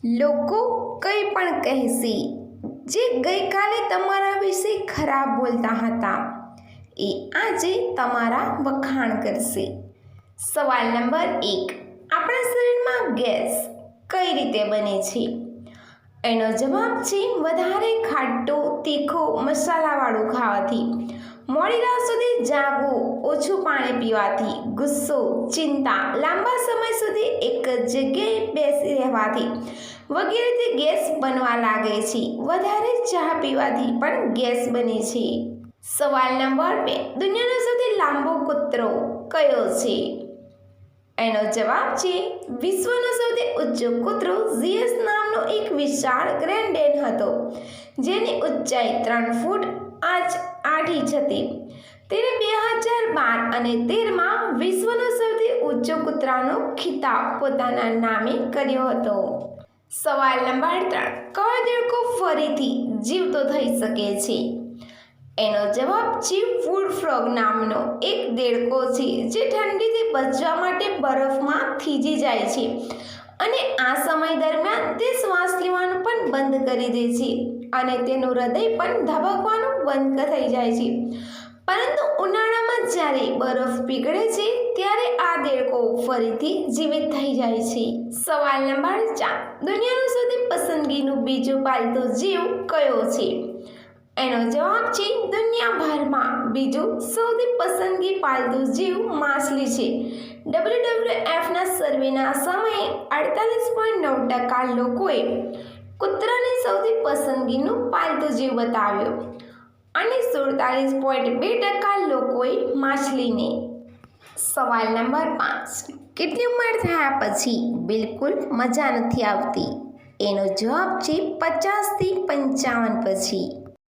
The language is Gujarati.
લોકો કંઈ પણ કહેશે. જે ગઈકાલે તમારા વિશે ખરાબ બોલતા હતા એ આજે તમારા વખાણ કરશે. સવાલ નંબર 1. આપણા શરીરમાં ગેસ કઈ રીતે બને છે? એનો જવાબ છે વધારે ખાટું, તીખું, મસાલાવાળું ખાવાથી, મોડી રાત સુધી જાગવું, ઓછું પાણી પીવાથી, ગુસ્સો, ચિંતા, લાંબા સમય સુધી એક જ જગ્યાએ બેસી રહેવાથી વગેરેથી ગેસ બનવા લાગે છે. વધારે ચા પીવાથી પણ ગેસ બને છે. સવાલ નંબર 2. દુનિયાનો સૌથી લાંબો કૂતરો કયો છે? એનો જવાબ છે વિશ્વનો સૌથી ઊંચો કૂતરો ઝિયસ નામનો એક વિશાળ ગ્રેટ ડેન હતો, જેની ઊંચાઈ 3 ફૂટ 8 ઇંચ હતી. તેને 2012 અને 2013માં વિશ્વનો સૌથી ઊંચો કૂતરાનો ખિતાબ પોતાના નામે કર્યો હતો. સવાલ નંબર 3. કયો દેડકો ફરીથી જીવતો થઈ શકે છે? એનો જવાબ છે વુડ ફ્રોગ નામનો એક દેડકો છે, જે ઠંડીથી બચવા માટે બરફમાં થીજી જાય છે અને આ સમય દરમિયાન તે શ્વાસ લેવાનું પણ બંધ કરી દે છે અને તેનું હૃદય પણ ધબકવાનું બંધ થઈ જાય છે. પરંતુ ઉનાળામાં જ્યારે બરફ પીગળે છે ત્યારે આ દેડકો ફરીથી જીવિત થઈ જાય છે. સવાલ નંબર 4. દુનિયાનું સૌથી પસંદગીનું બીજું પાલતુ જીવ કયો છે? એનો જવાબ છે દુનિયાભરમાં બીજું સૌથી પસંદગી પાલતુ જીવ માછલી છે. WWFના સર્વેના સમયે 48.9% લોકોએ કૂતરાને સૌથી પસંદગીનું પાલતુ જીવ બતાવ્યો અને 47.2% લોકોએ માછલીને. સવાલ નંબર 5. કેટલી ઉંમર થયા પછી બિલકુલ મજા નથી આવતી? એનો જવાબ છે 50 થી 55 પછી.